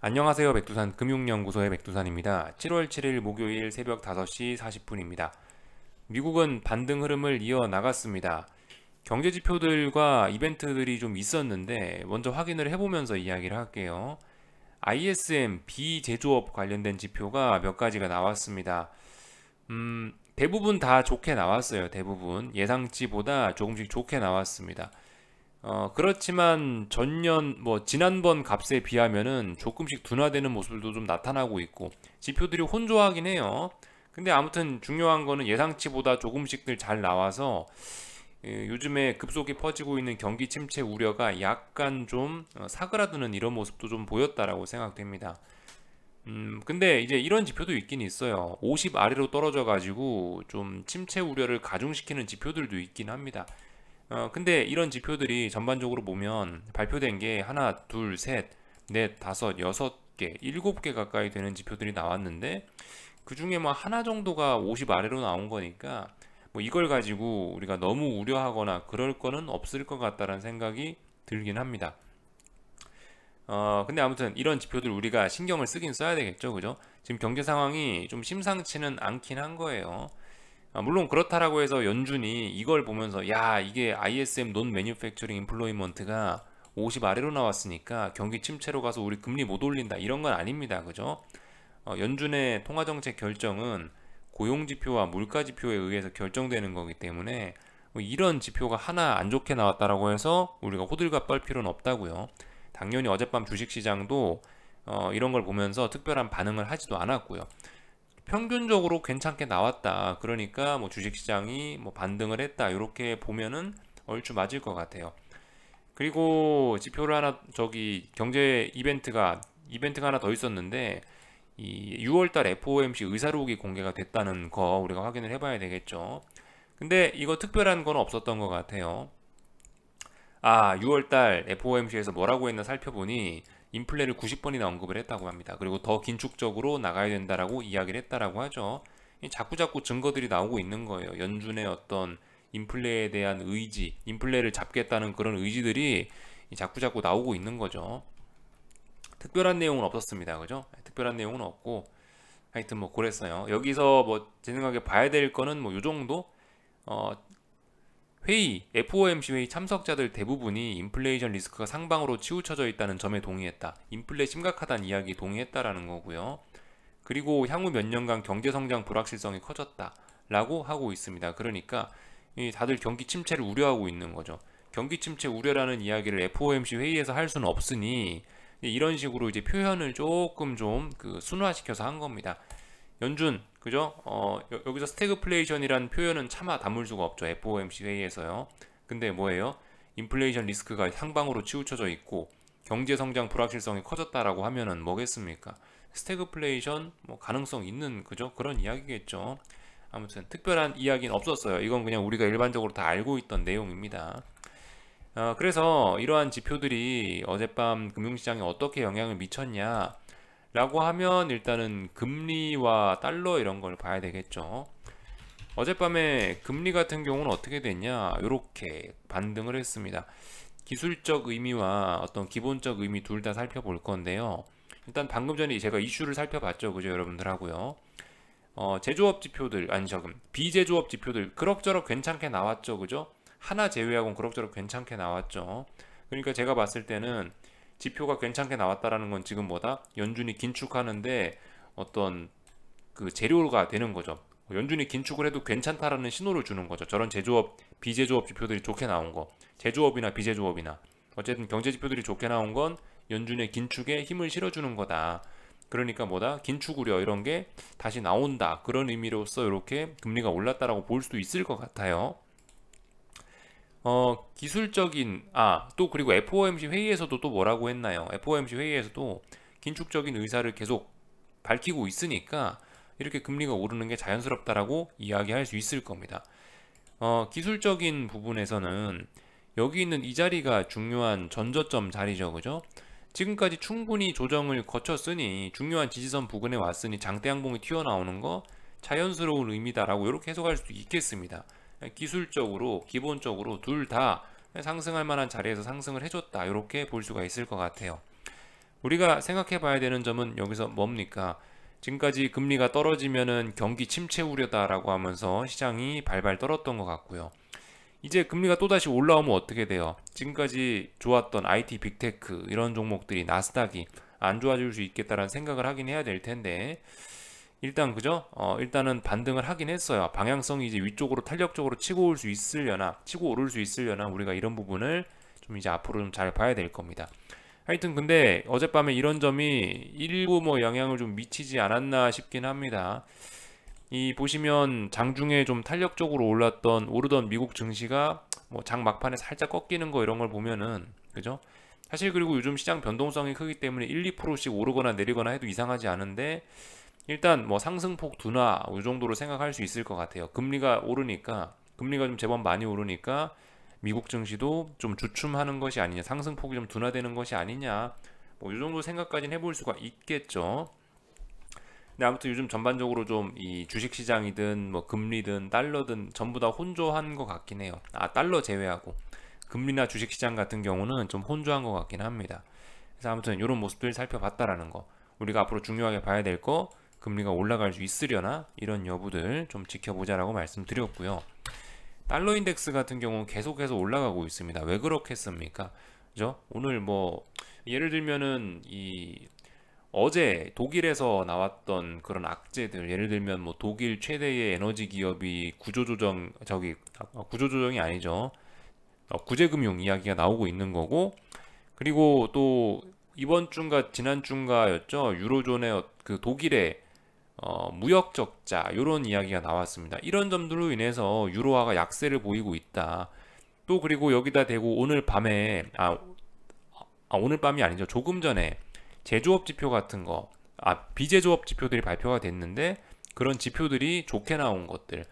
안녕하세요. 백두산 금융연구소의 백두산입니다. 7월 7일 목요일 새벽 5시 40분입니다. 미국은 반등 흐름을 이어나갔습니다. 경제 지표들과 이벤트들이 좀 있었는데 먼저 확인을 해보면서 이야기를 할게요. ISM 비제조업 관련된 지표가 몇 가지가 나왔습니다. 대부분 다 좋게 나왔어요. 대부분 예상치보다 조금씩 좋게 나왔습니다. 그렇지만 전년, 지난번 값에 비하면은 조금씩 둔화되는 모습도 좀 나타나고 있고, 지표들이 혼조하긴 해요. 근데 아무튼 중요한 거는 예상치보다 조금씩들 잘 나와서, 요즘에 급속히 퍼지고 있는 경기 침체 우려가 약간 좀 사그라드는 이런 모습도 좀 보였다라고 생각됩니다. 근데 이제 이런 지표도 있긴 있어요. 50 아래로 떨어져 가지고 좀 침체 우려를 가중시키는 지표들도 있긴 합니다. 근데 이런 지표들이 전반적으로 보면 발표된 게 하나, 둘, 셋, 넷, 다섯, 여섯 개, 일곱 개 가까이 되는 지표들이 나왔는데 그 중에 뭐 하나 정도가 50 아래로 나온 거니까 뭐 이걸 가지고 우리가 너무 우려하거나 그럴 거는 없을 것 같다라는 생각이 들긴 합니다. 근데 아무튼 이런 지표들 우리가 신경을 쓰긴 써야 되겠죠, 그죠? 지금 경제 상황이 좀 심상치는 않긴 한 거예요. 물론 그렇다라고 해서 연준이 이걸 보면서 야 이게 ISM 논 매뉴팩처링 임플로이먼트가 50 아래로 나왔으니까 경기 침체로 가서 우리 금리 못 올린다 이런 건 아닙니다. 그죠? 연준의 통화정책 결정은 고용지표와 물가지표에 의해서 결정되는 거기 때문에 뭐 이런 지표가 하나 안 좋게 나왔다라고 해서 우리가 호들갑 떨 필요는 없다고요. 당연히 어젯밤 주식시장도 이런 걸 보면서 특별한 반응을 하지도 않았고요. 평균적으로 괜찮게 나왔다. 그러니까 뭐 주식시장이 뭐 반등을 했다. 이렇게 보면은 얼추 맞을 것 같아요. 그리고 지표를 하나 저기 경제 이벤트가 하나 더 있었는데 이 6월달 FOMC 의사록이 공개가 됐다는 거 우리가 확인을 해봐야 되겠죠. 근데 이거 특별한 건 없었던 것 같아요. 6월달 FOMC에서 뭐라고 했나 살펴보니 인플레를 90번이나 언급을 했다고 합니다. 그리고 더 긴축적으로 나가야 된다라고 이야기를 했다라고 하죠. 자꾸자꾸 증거들이 나오고 있는 거예요. 연준의 어떤 인플레에 대한 의지, 인플레를 잡겠다는 그런 의지들이 자꾸자꾸 나오고 있는 거죠. 특별한 내용은 없었습니다. 그죠? 특별한 내용은 없고 하여튼 뭐 그랬어요. 여기서 뭐 제 생각에 봐야 될 거는 뭐 요 정도? 어, FOMC 회의 참석자들 대부분이 인플레이션 리스크가 상방으로 치우쳐져 있다는 점에 동의했다. 인플레 심각하다는 이야기 동의했다라는 거고요. 그리고 향후 몇 년간 경제 성장 불확실성이 커졌다. 라고 하고 있습니다. 그러니까 다들 경기 침체를 우려하고 있는 거죠. 경기 침체 우려라는 이야기를 FOMC 회의에서 할 수는 없으니 이런 식으로 이제 표현을 조금 좀 순화시켜서 한 겁니다. 연준, 그죠? 여기서 스태그플레이션이라는 표현은 차마 담을 수가 없죠. FOMC 회의에서요. 근데 뭐예요? 인플레이션 리스크가 상방으로 치우쳐져 있고 경제 성장 불확실성이 커졌다라고 하면은 뭐겠습니까? 스태그플레이션 뭐 가능성 있는 그죠? 그런 이야기겠죠. 아무튼 특별한 이야기는 없었어요. 이건 그냥 우리가 일반적으로 다 알고 있던 내용입니다. 그래서 이러한 지표들이 어젯밤 금융시장에 어떻게 영향을 미쳤냐? 라고 하면 일단은 금리와 달러 이런 걸 봐야 되겠죠. 어젯밤에 금리 같은 경우는 어떻게 됐냐? 이렇게 반등을 했습니다. 기술적 의미와 어떤 기본적 의미 둘 다 살펴볼 건데요. 일단 방금 전에 제가 이슈를 살펴봤죠. 그죠, 여러분들하고요. 제조업 지표들, 아니, 비제조업 지표들, 그럭저럭 괜찮게 나왔죠. 그죠? 하나 제외하고는 그럭저럭 괜찮게 나왔죠. 그러니까 제가 봤을 때는 지표가 괜찮게 나왔다라는 건 지금 뭐다? 연준이 긴축하는데 어떤 재료가 되는 거죠. 연준이 긴축을 해도 괜찮다라는 신호를 주는 거죠. 저런 제조업, 비제조업 지표들이 좋게 나온 거. 제조업이나 비제조업이나. 어쨌든 경제 지표들이 좋게 나온 건 연준의 긴축에 힘을 실어주는 거다. 그러니까 뭐다? 긴축 우려 이런 게 다시 나온다. 그런 의미로서 이렇게 금리가 올랐다라고 볼 수도 있을 것 같아요. 기술적인, 또 그리고 FOMC 회의에서도 또 뭐라고 했나요? FOMC 회의에서도 긴축적인 의사를 계속 밝히고 있으니까 이렇게 금리가 오르는 게 자연스럽다라고 이야기할 수 있을 겁니다. 기술적인 부분에서는 여기 있는 이 자리가 중요한 전저점 자리죠, 그죠? 지금까지 충분히 조정을 거쳤으니 중요한 지지선 부근에 왔으니 장대 양봉이 튀어나오는 거 자연스러운 의미다라고 이렇게 해석할 수도 있겠습니다. 기술적으로 기본적으로 둘 다 상승할 만한 자리에서 상승을 해줬다 이렇게 볼 수가 있을 것 같아요. 우리가 생각해 봐야 되는 점은 여기서 뭡니까? 지금까지 금리가 떨어지면은 경기 침체 우려다라고 하면서 시장이 발발 떨었던 것 같고요. 이제 금리가 또다시 올라오면 어떻게 돼요? 지금까지 좋았던 IT, 빅테크 이런 종목들이 나스닥이 안 좋아질 수 있겠다라는 생각을 하긴 해야 될 텐데 일단 그죠? 일단은 반등을 하긴 했어요. 방향성이 이제 위쪽으로 탄력적으로 치고 올 수 있으려나, 치고 오를 수 있으려나 우리가 이런 부분을 좀 이제 앞으로 좀 잘 봐야 될 겁니다. 하여튼 근데 어젯밤에 이런 점이 일부 뭐 영향을 좀 미치지 않았나 싶긴 합니다. 이 보시면 장중에 좀 탄력적으로 오르던 미국 증시가 뭐 장 막판에 살짝 꺾이는 거 이런 걸 보면은 그죠? 사실 그리고 요즘 시장 변동성이 크기 때문에 1, 2%씩 오르거나 내리거나 해도 이상하지 않은데 일단 뭐 상승폭 둔화 이 정도로 생각할 수 있을 것 같아요. 금리가 좀 제법 많이 오르니까 미국 증시도 좀 주춤하는 것이 아니냐, 상승폭이 좀 둔화되는 것이 아니냐, 뭐 이 정도 생각까지는 해볼 수가 있겠죠. 근데 아무튼 요즘 전반적으로 좀 이 주식시장이든 뭐 금리든 달러든 전부 다 혼조한 것 같긴 해요. 달러 제외하고 금리나 주식시장 같은 경우는 좀 혼조한 것 같긴 합니다. 그래서 아무튼 이런 모습들 살펴봤다라는 거, 우리가 앞으로 중요하게 봐야 될 거, 금리가 올라갈 수 있으려나 이런 여부들 좀 지켜보자라고 말씀드렸고요. 달러 인덱스 같은 경우는 계속해서 올라가고 있습니다. 왜 그렇겠습니까? 그죠? 오늘 뭐 예를 들면은 이 어제 독일에서 나왔던 그런 악재들, 예를 들면 뭐 독일 최대의 에너지 기업이 구조조정이 아니죠. 구제금융 이야기가 나오고 있는 거고, 그리고 또 이번 주인가 지난 주인가였죠. 유로존의 그 독일의 무역 적자 이런 이야기가 나왔습니다. 이런 점들로 인해서 유로화가 약세를 보이고 있다. 또 그리고 여기다 대고 오늘 밤이 아니죠. 조금 전에 제조업 지표 같은 거, 비제조업 지표들이 발표가 됐는데 그런 지표들이 좋게 나온 것들,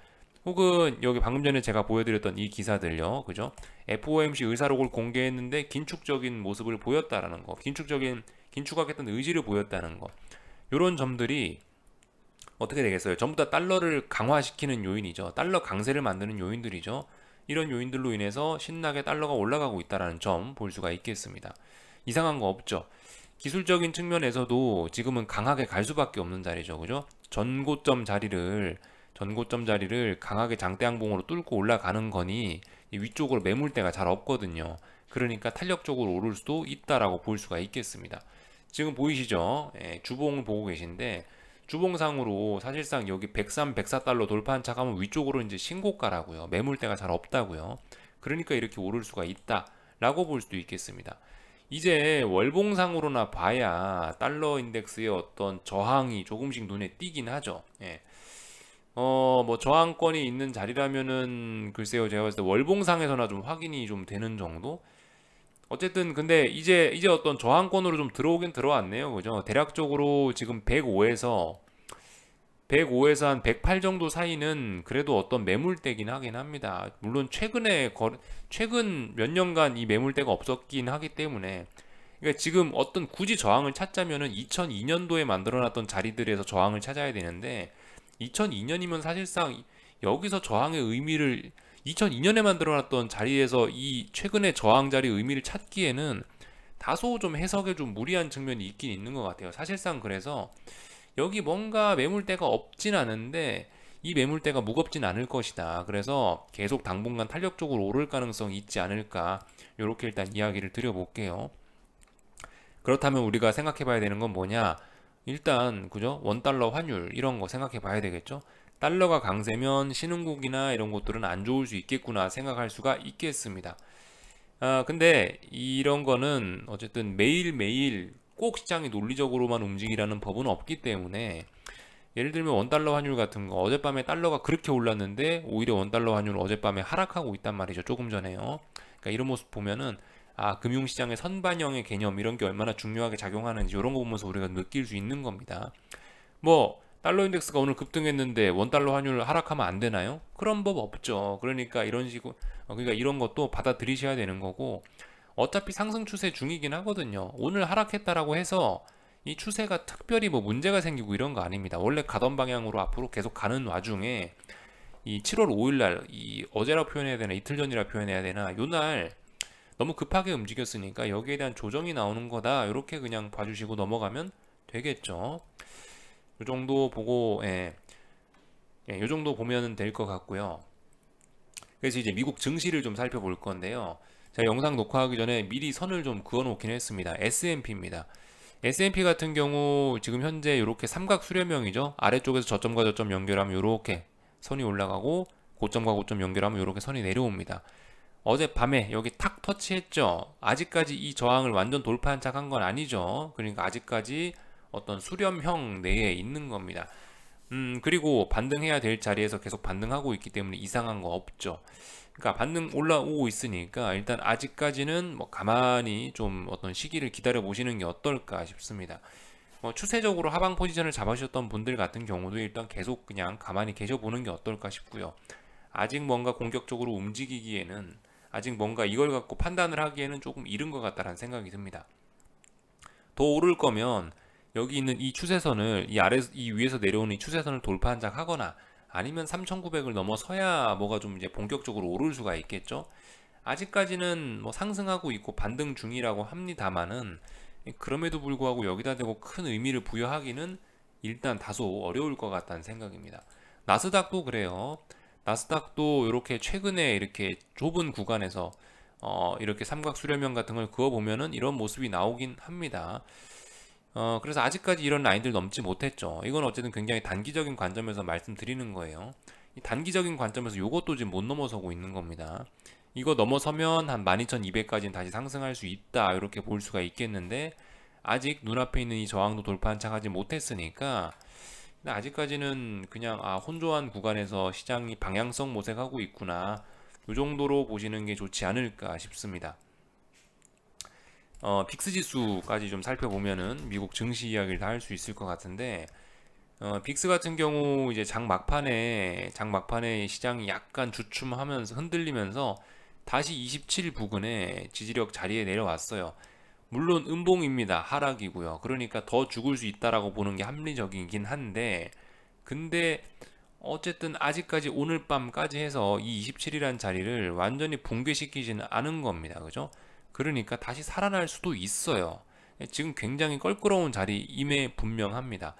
혹은 여기 방금 전에 제가 보여드렸던 이 기사들요, 그죠? FOMC 의사록을 공개했는데 긴축적인 모습을 보였다라는 거, 긴축하겠다는 의지를 보였다는 거, 이런 점들이 어떻게 되겠어요? 전부 다 달러를 강화시키는 요인이죠. 달러 강세를 만드는 요인들이죠. 이런 요인들로 인해서 신나게 달러가 올라가고 있다는 점 볼 수가 있겠습니다. 이상한 거 없죠. 기술적인 측면에서도 지금은 강하게 갈 수밖에 없는 자리죠. 그죠? 전고점 자리를 강하게 장대양봉으로 뚫고 올라가는 거니 위쪽으로 매물대가 잘 없거든요. 그러니까 탄력적으로 오를 수도 있다라고 볼 수가 있겠습니다. 지금 보이시죠? 주봉을 보고 계신데 주봉상으로 사실상 여기 103, 104달러 돌파한 차 가면 위쪽으로 이제 신고가라고요. 매물대가 잘 없다고요. 그러니까 이렇게 오를 수가 있다라고 볼 수도 있겠습니다. 이제 월봉상으로나 봐야 달러 인덱스의 어떤 저항이 조금씩 눈에 띄긴 하죠. 뭐 저항권이 있는 자리라면은 글쎄요, 제가 봤을 때 월봉상에서나 좀 확인이 좀 되는 정도? 어쨌든 근데 이제 어떤 저항권으로 좀 들어오긴 들어왔네요. 그죠? 대략적으로 지금 105에서 한 108 정도 사이는 그래도 어떤 매물대긴 하긴 합니다. 물론 최근 몇 년간 이 매물대가 없었긴 하기 때문에, 그러니까 지금 어떤 굳이 저항을 찾자면은 2002년도에 만들어놨던 자리들에서 저항을 찾아야 되는데 2002년이면 사실상 여기서 저항의 의미를 2002년에 만들어놨던 자리에서 이 최근의 저항 자리 의미를 찾기에는 다소 좀 해석에 좀 무리한 측면이 있긴 있는 것 같아요. 사실상 그래서 여기 뭔가 매물대가 없진 않은데 이 매물대가 무겁진 않을 것이다. 그래서 계속 당분간 탄력적으로 오를 가능성이 있지 않을까. 이렇게 일단 이야기를 드려볼게요. 그렇다면 우리가 생각해 봐야 되는 건 뭐냐? 일단 그죠? 원달러 환율 이런 거 생각해 봐야 되겠죠? 달러가 강세면 신흥국이나 이런 것들은 안 좋을 수 있겠구나 생각할 수가 있겠습니다. 근데 이런 거는 어쨌든 매일매일 꼭 시장이 논리적으로만 움직이라는 법은 없기 때문에, 예를 들면 원달러 환율 같은 거 어젯밤에 달러가 그렇게 올랐는데 오히려 원달러 환율은 어젯밤에 하락하고 있단 말이죠. 조금 전에요. 그러니까 이런 모습 보면은 금융시장의 선반영의 개념 이런 게 얼마나 중요하게 작용하는지 이런 거 보면서 우리가 느낄 수 있는 겁니다. 뭐 달러 인덱스가 오늘 급등했는데 원달러 환율 하락하면 안 되나요? 그런 법 없죠. 그러니까 그러니까 이런 것도 받아들이셔야 되는 거고, 어차피 상승 추세 중이긴 하거든요. 오늘 하락했다라고 해서 이 추세가 특별히 뭐 문제가 생기고 이런 거 아닙니다. 원래 가던 방향으로 앞으로 계속 가는 와중에 이 7월 5일 날, 이 어제라 표현해야 되나 이틀 전이라 표현해야 되나, 요날 너무 급하게 움직였으니까 여기에 대한 조정이 나오는 거다. 이렇게 그냥 봐주시고 넘어가면 되겠죠. 이 정도 보고 이 정도 보면 될 것 같고요. 그래서 이제 미국 증시를 좀 살펴볼 건데요. 제가 영상 녹화하기 전에 미리 선을 좀 그어 놓긴 했습니다. S&P입니다. S&P 같은 경우 지금 현재 이렇게 삼각 수렴형이죠. 아래쪽에서 저점과 저점 연결하면 이렇게 선이 올라가고 고점과 고점 연결하면 이렇게 선이 내려옵니다. 어젯밤에 여기 탁 터치했죠. 아직까지 이 저항을 완전 돌파한 척 한 건 아니죠. 그러니까 아직까지 어떤 수렴형 내에 있는 겁니다. 그리고 반등해야 될 자리에서 계속 반등하고 있기 때문에 이상한 거 없죠. 그러니까 반등 올라오고 있으니까 일단 아직까지는 뭐 가만히 좀 어떤 시기를 기다려 보시는 게 어떨까 싶습니다. 추세적으로 하방 포지션을 잡으셨던 분들 같은 경우도 일단 계속 그냥 가만히 계셔 보는 게 어떨까 싶고요. 아직 뭔가 공격적으로 움직이기에는, 아직 뭔가 이걸 갖고 판단을 하기에는 조금 이른 것 같다는 생각이 듭니다. 더 오를 거면 여기 있는 이 추세선을, 이 위에서 내려오는 이 추세선을 돌파 한 장 하거나 아니면 3,900을 넘어서야 뭐가 좀 이제 본격적으로 오를 수가 있겠죠. 아직까지는 뭐 상승하고 있고 반등 중이라고 합니다만은, 그럼에도 불구하고 여기다 대고 큰 의미를 부여하기는 일단 다소 어려울 것 같다는 생각입니다. 나스닥도 그래요. 나스닥도 이렇게 최근에 이렇게 좁은 구간에서 이렇게 삼각 수렴형 같은 걸 그어 보면은 이런 모습이 나오긴 합니다. 그래서 아직까지 이런 라인들 넘지 못했죠. 이건 어쨌든 굉장히 단기적인 관점에서 말씀드리는 거예요. 이 단기적인 관점에서 이것도 지금 못 넘어서고 있는 겁니다. 이거 넘어서면 한 12,200까지는 다시 상승할 수 있다, 이렇게 볼 수가 있겠는데 아직 눈앞에 있는 이 저항도 돌파 한창 하지 못했으니까 아직까지는 그냥 혼조한 구간에서 시장이 방향성 모색하고 있구나, 이 정도로 보시는 게 좋지 않을까 싶습니다. 빅스 지수까지 좀 살펴보면은 미국 증시 이야기를 다 할 수 있을 것 같은데, 빅스 같은 경우 이제 장 막판에 시장이 약간 주춤하면서 흔들리면서 다시 27 부근에 지지력 자리에 내려왔어요. 물론 음봉입니다. 하락이고요. 그러니까 더 죽을 수 있다라고 보는 게 합리적이긴 한데, 근데 어쨌든 아직까지 오늘 밤까지 해서 이 27이라는 자리를 완전히 붕괴시키지는 않은 겁니다. 그죠? 그러니까 다시 살아날 수도 있어요. 지금 굉장히 껄끄러운 자리임에 분명합니다.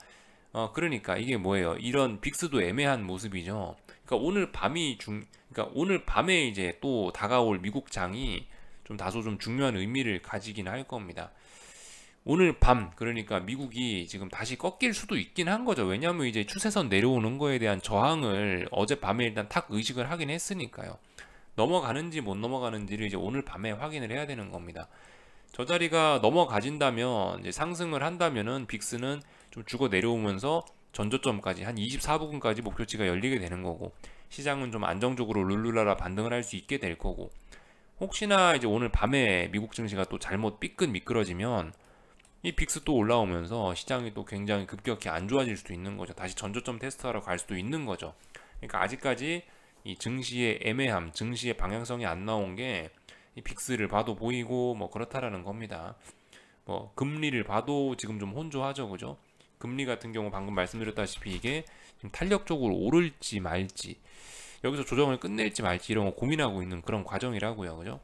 그러니까 이게 뭐예요? 이런 빅스도 애매한 모습이죠. 그러니까 오늘 밤에 이제 또 다가올 미국 장이 좀 다소 좀 중요한 의미를 가지긴 할 겁니다. 오늘 밤, 그러니까 미국이 지금 다시 꺾일 수도 있긴 한 거죠. 왜냐하면 이제 추세선 내려오는 거에 대한 저항을 어젯밤에 일단 탁 의식을 하긴 했으니까요. 넘어가는지 못 넘어가는지를 이제 오늘 밤에 확인을 해야 되는 겁니다. 저 자리가 넘어가진다면, 이제 상승을 한다면은 빅스는 좀 죽어 내려오면서 전저점까지 한 24부근까지 목표치가 열리게 되는 거고, 시장은 좀 안정적으로 룰루라라 반등을 할 수 있게 될 거고, 혹시나 이제 오늘 밤에 미국 증시가 또 잘못 삐끗 미끄러지면 이 빅스 또 올라오면서 시장이 또 굉장히 급격히 안 좋아질 수도 있는 거죠. 다시 전저점 테스트하러 갈 수도 있는 거죠. 그러니까 아직까지 이 증시의 애매함, 증시의 방향성이 안 나온 게 이 빅스를 봐도 보이고 뭐 그렇다라는 겁니다. 뭐 금리를 봐도 지금 좀 혼조하죠, 그죠? 금리 같은 경우 방금 말씀드렸다시피 이게 지금 탄력적으로 오를지 말지, 여기서 조정을 끝낼지 말지 이런 거 고민하고 있는 그런 과정이라고요, 그죠?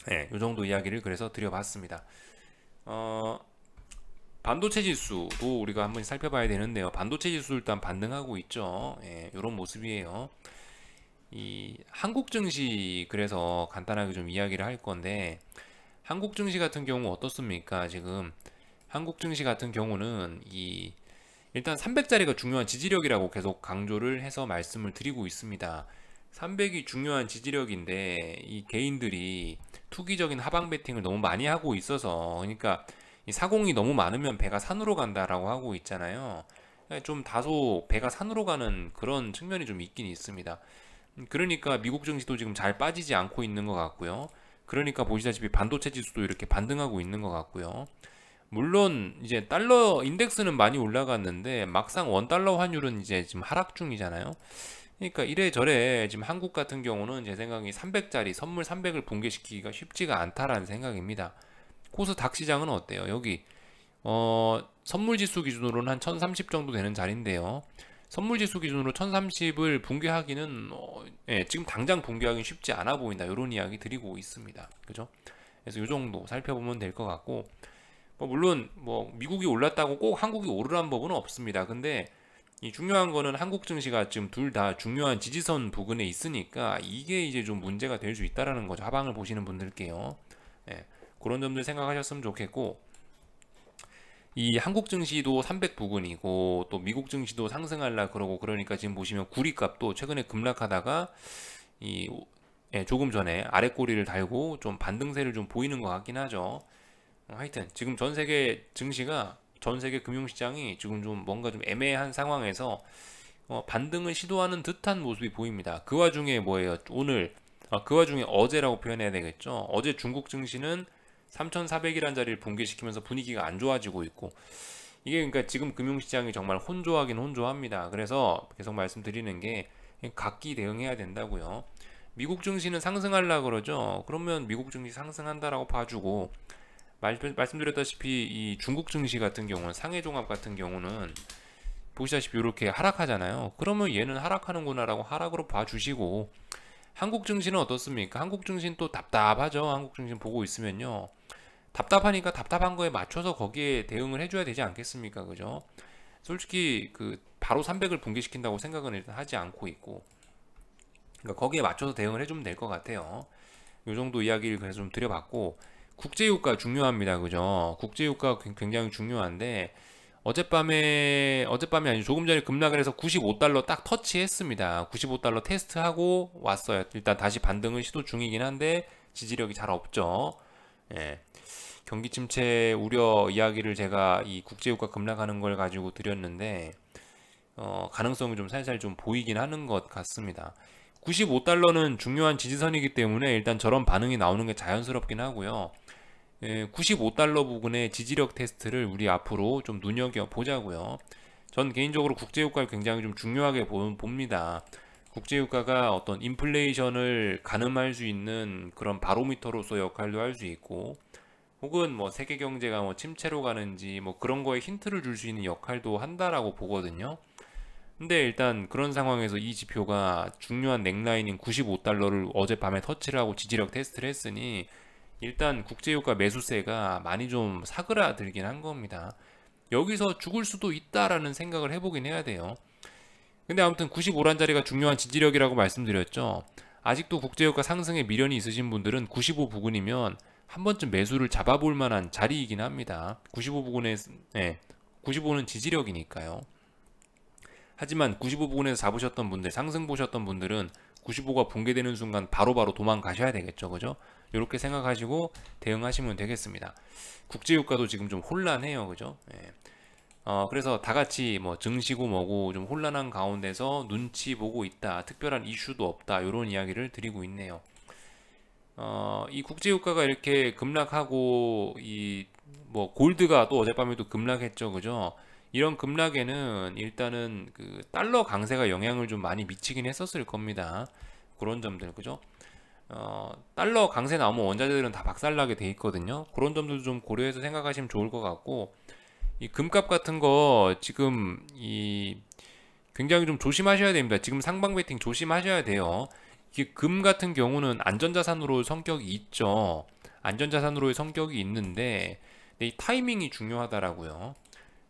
네, 이 정도 이야기를 그래서 드려봤습니다. 반도체 지수도 우리가 한번 살펴봐야 되는데요. 반도체 지수 일단 반등하고 있죠. 이런 모습이에요. 이 한국 증시, 그래서 간단하게 좀 이야기를 할 건데, 한국 증시 같은 경우 어떻습니까? 지금 한국 증시 같은 경우는 일단 300자리가 중요한 지지력이라고 계속 강조를 해서 말씀을 드리고 있습니다. 300이 중요한 지지력인데 이 개인들이 투기적인 하방 베팅을 너무 많이 하고 있어서, 그러니까 이 사공이 너무 많으면 배가 산으로 간다라고 하고 있잖아요. 좀 다소 배가 산으로 가는 그런 측면이 좀 있긴 있습니다. 그러니까 미국 증시도 지금 잘 빠지지 않고 있는 것 같고요. 그러니까 보시다시피 반도체 지수도 이렇게 반등하고 있는 것 같고요. 물론 이제 달러 인덱스는 많이 올라갔는데 막상 원달러 환율은 이제 지금 하락 중이잖아요. 그러니까 이래저래 지금 한국 같은 경우는 제 생각에 300짜리 선물 300을 붕괴시키기가 쉽지가 않다라는 생각입니다. 코스닥 시장은 어때요? 여기 선물 지수 기준으로는 한 1030 정도 되는 자리인데요. 선물지수 기준으로 1030을 붕괴하기는 예, 지금 당장 붕괴하기는 쉽지 않아 보인다. 이런 이야기 드리고 있습니다. 그죠? 그래서 이 정도 살펴보면 될 것 같고, 뭐 물론 뭐 미국이 올랐다고 꼭 한국이 오르라는 법은 없습니다. 근데 이 중요한 거는 한국 증시가 지금 둘 다 중요한 지지선 부근에 있으니까 이게 이제 좀 문제가 될 수 있다라는 거죠. 하방을 보시는 분들께요. 예, 그런 점들 생각하셨으면 좋겠고, 이 한국 증시도 300 부근이고 또 미국 증시도 상승하려 그러고, 그러니까 지금 보시면 구리값도 최근에 급락하다가 이 예, 조금 전에 아래 꼬리를 달고 좀 반등세를 좀 보이는 것 같긴 하죠. 하여튼 지금 전 세계 증시가, 전 세계 금융시장이 지금 좀 뭔가 좀 애매한 상황에서 반등을 시도하는 듯한 모습이 보입니다. 그 와중에 뭐예요? 오늘 그 와중에 어제라고 표현해야 되겠죠. 어제 중국 증시는 3,400이라는 자리를 붕괴시키면서 분위기가 안 좋아지고 있고, 이게 그러니까 지금 금융시장이 정말 혼조하긴 혼조합니다. 그래서 계속 말씀드리는 게 각기 대응해야 된다고요. 미국 증시는 상승하려 그러죠. 그러면 미국 증시 상승한다라고 봐주고, 말씀드렸다시피 이 중국 증시 같은 경우는, 상해종합 같은 경우는 보시다시피 이렇게 하락하잖아요. 그러면 얘는 하락하는구나라고 하락으로 봐주시고, 한국 증시는 어떻습니까? 한국 증시는 또 답답하죠. 한국 증시 보고 있으면요, 답답하니까 답답한 거에 맞춰서 거기에 대응을 해줘야 되지 않겠습니까? 그죠? 솔직히 그 바로 300을 붕괴시킨다고 생각은 일단 하지 않고 있고, 그러니까 거기에 맞춰서 대응을 해주면 될 것 같아요. 이 정도 이야기를 그래서 좀 드려봤고, 국제유가 중요합니다. 그죠? 국제유가 굉장히 중요한데, 어젯밤에 아니죠. 조금 전에 급락을 해서 95달러 딱 터치했습니다. 95달러 테스트하고 왔어요. 일단 다시 반등을 시도 중이긴 한데 지지력이 잘 없죠. 예. 경기 침체 우려 이야기를 제가 이 국제유가 급락하는 걸 가지고 드렸는데, 가능성이 좀 살살 좀 보이긴 하는 것 같습니다. 95달러는 중요한 지지선이기 때문에 일단 저런 반응이 나오는 게 자연스럽긴 하고요. 95달러 부근의 지지력 테스트를 우리 앞으로 좀 눈여겨 보자고요. 전 개인적으로 국제유가를 굉장히 좀 중요하게 봅니다. 국제유가가 어떤 인플레이션을 가늠할 수 있는 그런 바로미터로서 역할도 할 수 있고, 혹은 뭐 세계 경제가 뭐 침체로 가는지 뭐 그런 거에 힌트를 줄 수 있는 역할도 한다라고 보거든요. 근데 일단 그런 상황에서 이 지표가 중요한 넥라인인 95달러를 어젯밤에 터치를 하고 지지력 테스트를 했으니, 일단 국제유가 매수세가 많이 좀 사그라들긴 한 겁니다. 여기서 죽을 수도 있다라는 생각을 해보긴 해야 돼요. 근데 아무튼 95란 자리가 중요한 지지력이라고 말씀드렸죠. 아직도 국제유가 상승에 미련이 있으신 분들은 95 부근이면 한 번쯤 매수를 잡아볼 만한 자리이긴 합니다. 95 부근에, 네, 95는 지지력이니까요. 하지만 95 부근에서 잡으셨던 분들, 상승 보셨던 분들은 95가 붕괴되는 순간 바로바로 도망가셔야 되겠죠. 그죠? 이렇게 생각하시고 대응하시면 되겠습니다. 국제유가도 지금 좀 혼란해요. 그죠? 예. 그래서 다 같이 뭐 증시고 뭐고 좀 혼란한 가운데서 눈치 보고 있다. 특별한 이슈도 없다. 이런 이야기를 드리고 있네요. 이 국제유가가 이렇게 급락하고 이 뭐 골드가 또 어젯밤에도 급락했죠. 그죠? 이런 급락에는 일단은 그 달러 강세가 영향을 좀 많이 미치긴 했었을 겁니다. 그런 점들. 그죠? 달러 강세 나오면 원자재들은 다 박살나게 돼 있거든요. 그런 점들도 좀 고려해서 생각하시면 좋을 것 같고, 이 금값 같은 거 지금 이 굉장히 좀 조심하셔야 됩니다. 지금 상방 베팅 조심하셔야 돼요. 이게 금 같은 경우는 안전자산으로 성격이 있죠. 안전자산으로의 성격이 있는데, 이 타이밍이 중요하다라고요.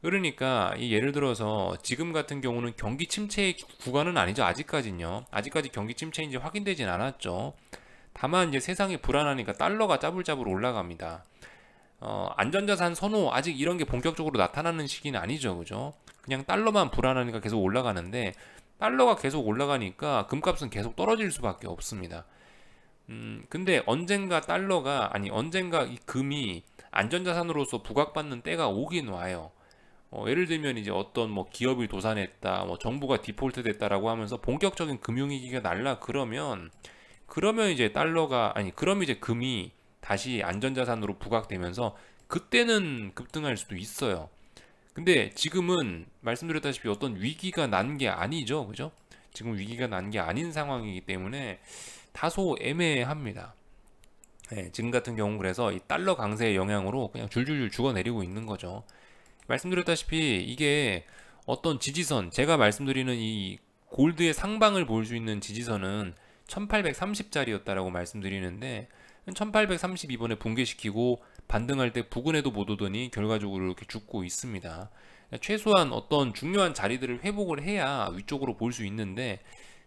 그러니까 이 예를 들어서 지금 같은 경우는 경기 침체의 구간은 아니죠. 아직까지는요. 아직까지 경기 침체인지 확인되진 않았죠. 다만 이제 세상이 불안하니까 달러가 짜불짜불 올라갑니다. 안전자산 선호 아직 이런 게 본격적으로 나타나는 시기는 아니죠. 그죠? 그냥 달러만 불안하니까 계속 올라가는데, 달러가 계속 올라가니까 금값은 계속 떨어질 수밖에 없습니다. 근데 언젠가 이 금이 안전자산으로서 부각받는 때가 오긴 와요. 예를 들면 이제 어떤 뭐 기업이 도산했다, 뭐 정부가 디폴트 됐다라고 하면서 본격적인 금융위기가 날라 그러면 이제 그럼 이제 금이 다시 안전자산으로 부각되면서 그때는 급등할 수도 있어요. 근데 지금은 말씀드렸다시피 어떤 위기가 난 게 아니죠. 그죠? 지금 위기가 난 게 아닌 상황이기 때문에 다소 애매합니다. 네, 지금 같은 경우 그래서 이 달러 강세의 영향으로 그냥 줄줄줄 죽어내리고 있는 거죠. 말씀드렸다시피 이게 어떤 지지선, 제가 말씀드리는 이 골드의 상방을 볼 수 있는 지지선은 1830짜리였다라고 말씀드리는데 1830 이번에 붕괴시키고 반등할 때 부근에도 못 오더니 결과적으로 이렇게 죽고 있습니다. 최소한 어떤 중요한 자리들을 회복을 해야 위쪽으로 볼 수 있는데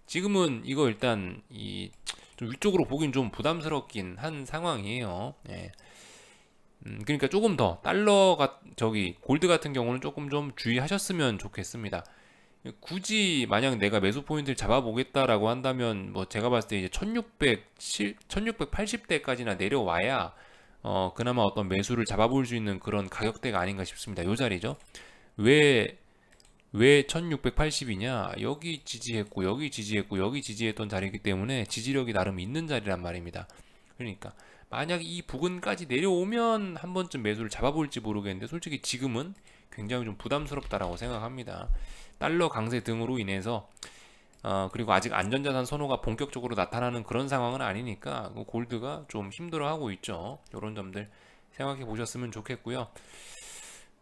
지금은 이거 일단 좀 위쪽으로 보긴 좀 부담스럽긴 한 상황이에요. 예. 그러니까 조금 더 달러가 골드 같은 경우는 조금 좀 주의하셨으면 좋겠습니다. 굳이 만약 내가 매수 포인트를 잡아보겠다라고 한다면 뭐 제가 봤을 때 이제 1680대까지나 내려와야 그나마 어떤 매수를 잡아볼 수 있는 그런 가격대가 아닌가 싶습니다. 요 자리죠. 왜 1680이냐? 여기 지지했고 여기 지지했고 여기 지지했던 자리이기 때문에 지지력이 나름 있는 자리란 말입니다. 그러니까 만약 이 부근까지 내려오면 한 번쯤 매수를 잡아볼지 모르겠는데 솔직히 지금은 굉장히 좀 부담스럽다라고 생각합니다. 달러 강세 등으로 인해서 그리고 아직 안전자산 선호가 본격적으로 나타나는 그런 상황은 아니니까 골드가 좀 힘들어하고 있죠. 이런 점들 생각해 보셨으면 좋겠고요.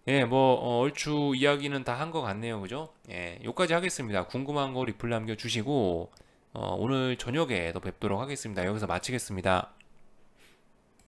예, 뭐 얼추 이야기는 다 한 것 같네요, 그죠? 예, 여기까지 하겠습니다. 궁금한 거 리플 남겨주시고 오늘 저녁에 더 뵙도록 하겠습니다. 여기서 마치겠습니다.